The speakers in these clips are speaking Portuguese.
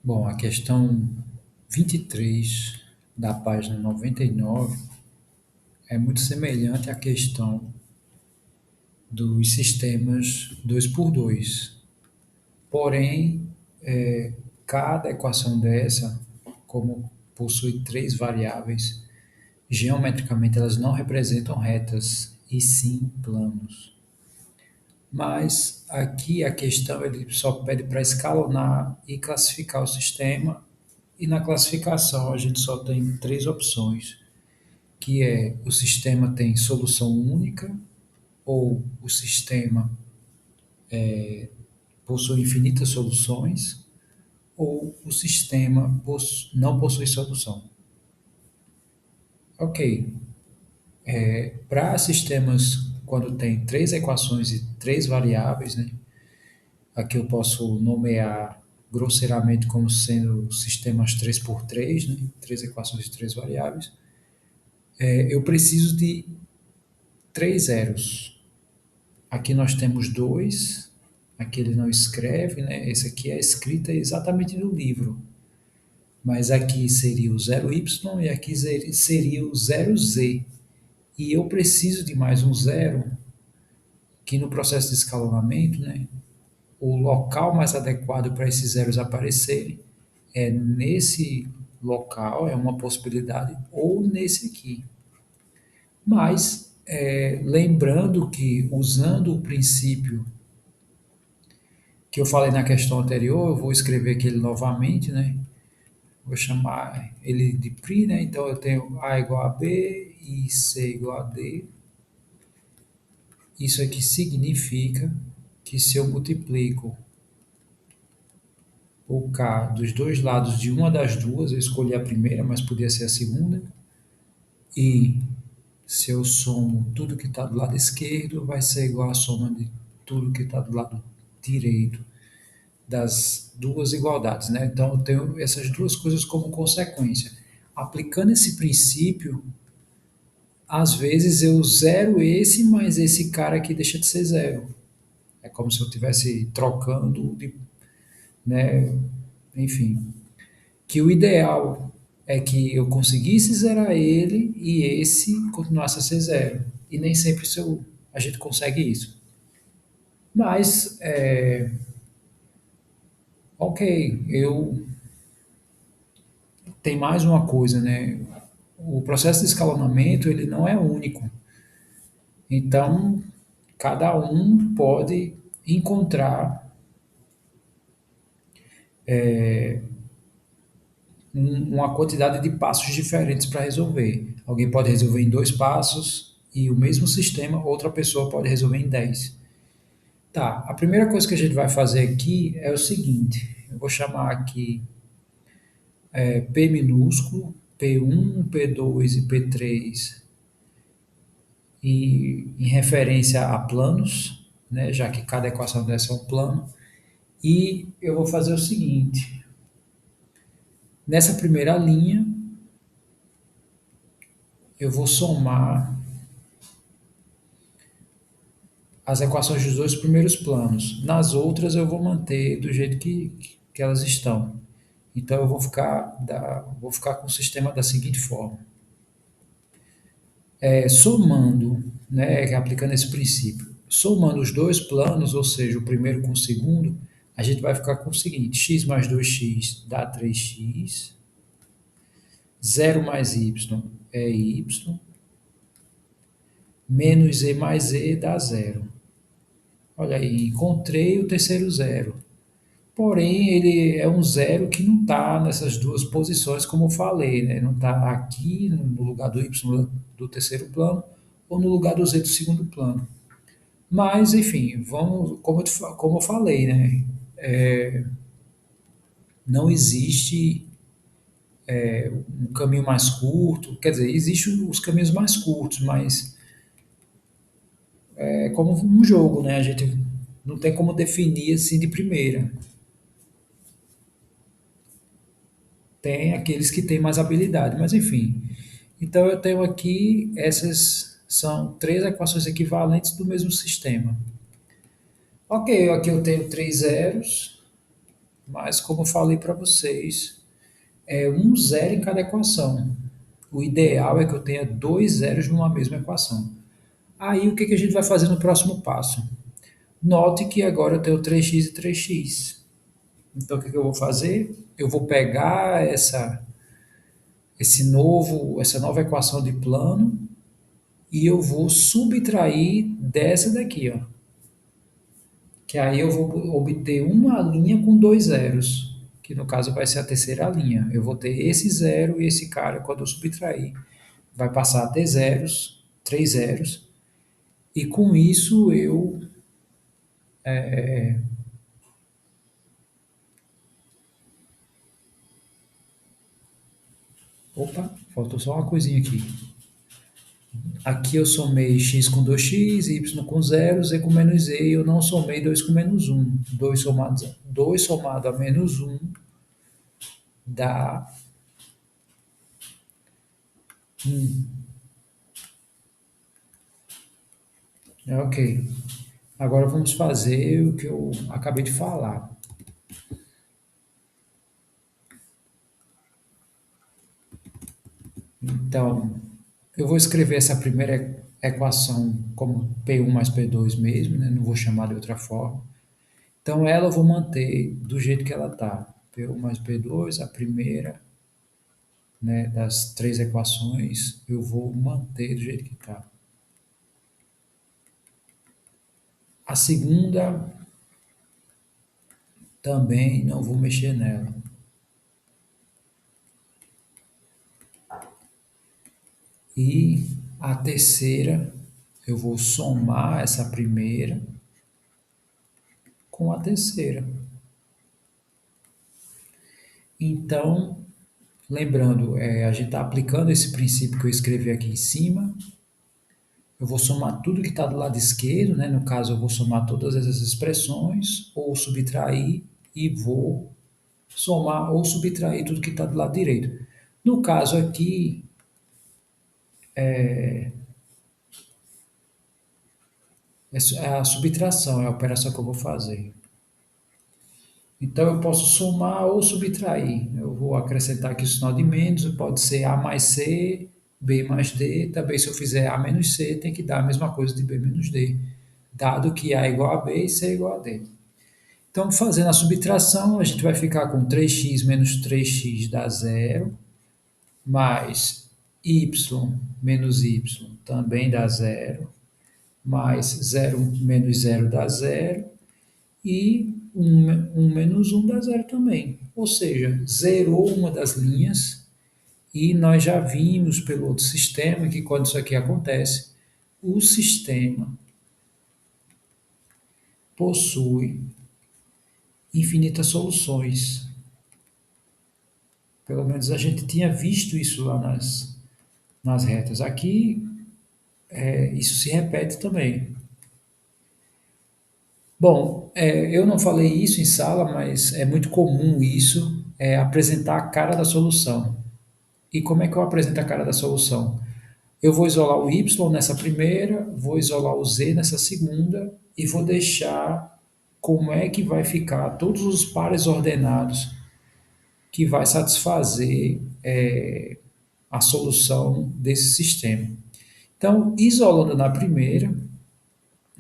Bom, a questão 23 da página 99 é muito semelhante à questão dos sistemas 2 por 2. Porém, cada equação dessa, como possui três variáveis, geometricamente elas não representam retas, e sim planos. Mas aqui a questão ele só pede para escalonar e classificar o sistema, e na classificação a gente só tem três opções, que é o sistema tem solução única, ou o sistema possui infinitas soluções, ou o sistema não possui solução. Ok, para sistemas quando tem três equações e três variáveis, né, aqui eu posso nomear grosseiramente como sendo sistemas 3 por 3, né, três equações e três variáveis, eu preciso de três zeros. Aqui nós temos dois, aqui ele não escreve, né? Esse aqui é a escrita exatamente do livro, mas aqui seria o zero y e aqui seria o zero z. E eu preciso de mais um zero, que no processo de escalonamento, né, o local mais adequado para esses zeros aparecerem é nesse local, é uma possibilidade, ou nesse aqui. Mas, lembrando que, usando o princípio que eu falei na questão anterior, eu vou escrever aqui ele novamente, né? Vou chamar ele de PRI, né? Então eu tenho A igual a B e C igual a D. Isso aqui significa que se eu multiplico o K dos dois lados de uma das duas, eu escolhi a primeira, mas podia ser a segunda, e se eu somo tudo que está do lado esquerdo, vai ser igual a soma de tudo que está do lado direito das duas igualdades, né? Então eu tenho essas duas coisas como consequência. Aplicando esse princípio, às vezes eu zero esse, mas esse cara aqui deixa de ser zero. É como se eu estivesse trocando, né? Enfim, que o ideal é que eu conseguisse zerar ele e esse continuasse a ser zero. E nem sempre a gente consegue isso. Mas, ok, eu tem mais uma coisa, né? O processo de escalonamento ele não é único. Então, cada um pode encontrar uma quantidade de passos diferentes para resolver. Alguém pode resolver em dois passos e o mesmo sistema, outra pessoa pode resolver em 10. Tá, a primeira coisa que a gente vai fazer aqui é o seguinte: eu vou chamar aqui P minúsculo, P1, P2 e P3, e em referência a planos, né, já que cada equação dessa é um plano. E eu vou fazer o seguinte: nessa primeira linha, eu vou somar as equações dos dois primeiros planos. Nas outras, eu vou manter do jeito que elas estão. Então, vou ficar com o sistema da seguinte forma: somando, né, aplicando esse princípio, somando os dois planos, ou seja, o primeiro com o segundo, a gente vai ficar com o seguinte: x mais 2x dá 3x, zero mais y é y, menos e mais e dá zero. Olha aí, encontrei o terceiro zero. Porém, ele é um zero que não está nessas duas posições, como eu falei, né? Não está aqui no lugar do y do terceiro plano ou no lugar do z do segundo plano. Mas, enfim, vamos, como eu falei, né? Não existe um caminho mais curto, quer dizer, existem os caminhos mais curtos, mas é como um jogo, né? A gente não tem como definir assim de primeira. Tem aqueles que têm mais habilidade, mas enfim. Então eu tenho aqui essas são três equações equivalentes do mesmo sistema. Ok, aqui eu tenho três zeros, mas como eu falei para vocês, é um zero em cada equação. O ideal é que eu tenha dois zeros numa mesma equação. Aí o que que a gente vai fazer no próximo passo? Note que agora eu tenho 3x e 3x. Então o que que eu vou fazer? Eu vou pegar essa nova equação de plano e eu vou subtrair dessa daqui, ó. Que aí eu vou obter uma linha com dois zeros, que no caso vai ser a terceira linha. Eu vou ter esse zero e esse cara, quando eu subtrair, vai passar a ter zeros, três zeros, e com isso eu. Opa, faltou só uma coisinha aqui. Aqui eu somei x com 2x, y com zero, z com menos z, e eu não somei 2 com menos um. 2 somado a menos um dá 1. Ok. Agora vamos fazer o que eu acabei de falar. Então, eu vou escrever essa primeira equação como P1 mais P2 mesmo, né? Não vou chamar de outra forma. Então, ela eu vou manter do jeito que ela está. P1 mais P2, a primeira, né, das três equações, eu vou manter do jeito que está. A segunda, também não vou mexer nela. E a terceira, eu vou somar essa primeira com a terceira. Então, lembrando, a gente está aplicando esse princípio que eu escrevi aqui em cima. Eu vou somar tudo que está do lado esquerdo, né? No caso, eu vou somar todas essas expressões, ou subtrair, e vou somar ou subtrair tudo que está do lado direito. No caso aqui, é a subtração, é a operação que eu vou fazer. Então, eu posso somar ou subtrair. Eu vou acrescentar aqui o sinal de menos, pode ser A mais C, B mais D. Também, se eu fizer A menos C, tem que dar a mesma coisa de B menos D, dado que A é igual a B e C é igual a D. Então, fazendo a subtração, a gente vai ficar com 3x menos 3x dá zero, mais y menos y também dá zero, mais zero menos zero dá zero, e um menos um dá zero também. Ou seja, zerou uma das linhas, e nós já vimos pelo outro sistema que quando isso aqui acontece, o sistema possui infinitas soluções. Pelo menos a gente tinha visto isso lá nas retas. Aqui, isso se repete também. Bom, eu não falei isso em sala, mas é muito comum isso, apresentar a cara da solução. E como é que eu apresento a cara da solução? Eu vou isolar o y nessa primeira, vou isolar o z nessa segunda e vou deixar como é que vai ficar todos os pares ordenados que vai satisfazer a solução desse sistema. Então, isolando na primeira,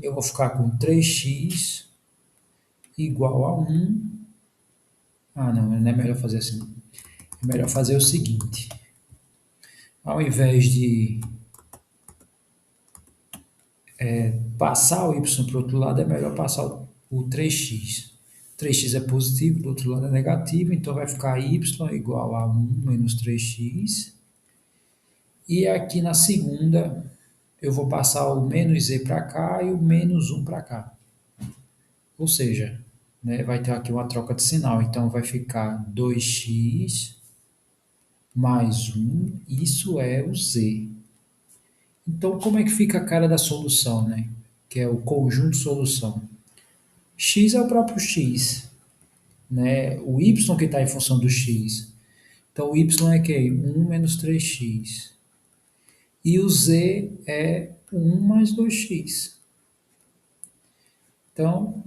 eu vou ficar com 3x igual a 1. Ah, não é melhor fazer assim. É melhor fazer o seguinte. Ao invés de passar o y para o outro lado, é melhor passar o 3x. 3x é positivo, do outro lado é negativo, então vai ficar y igual a 1 menos 3x. E aqui na segunda, eu vou passar o menos z para cá e o menos 1 para cá. Ou seja, né, vai ter aqui uma troca de sinal. Então, vai ficar 2x mais 1, isso é o z. Então, como é que fica a cara da solução, né? Que é o conjunto solução. X é o próprio x, né? O y que está em função do x. Então, o y é que 1 menos 3x. E o z é 1 mais 2x. Então,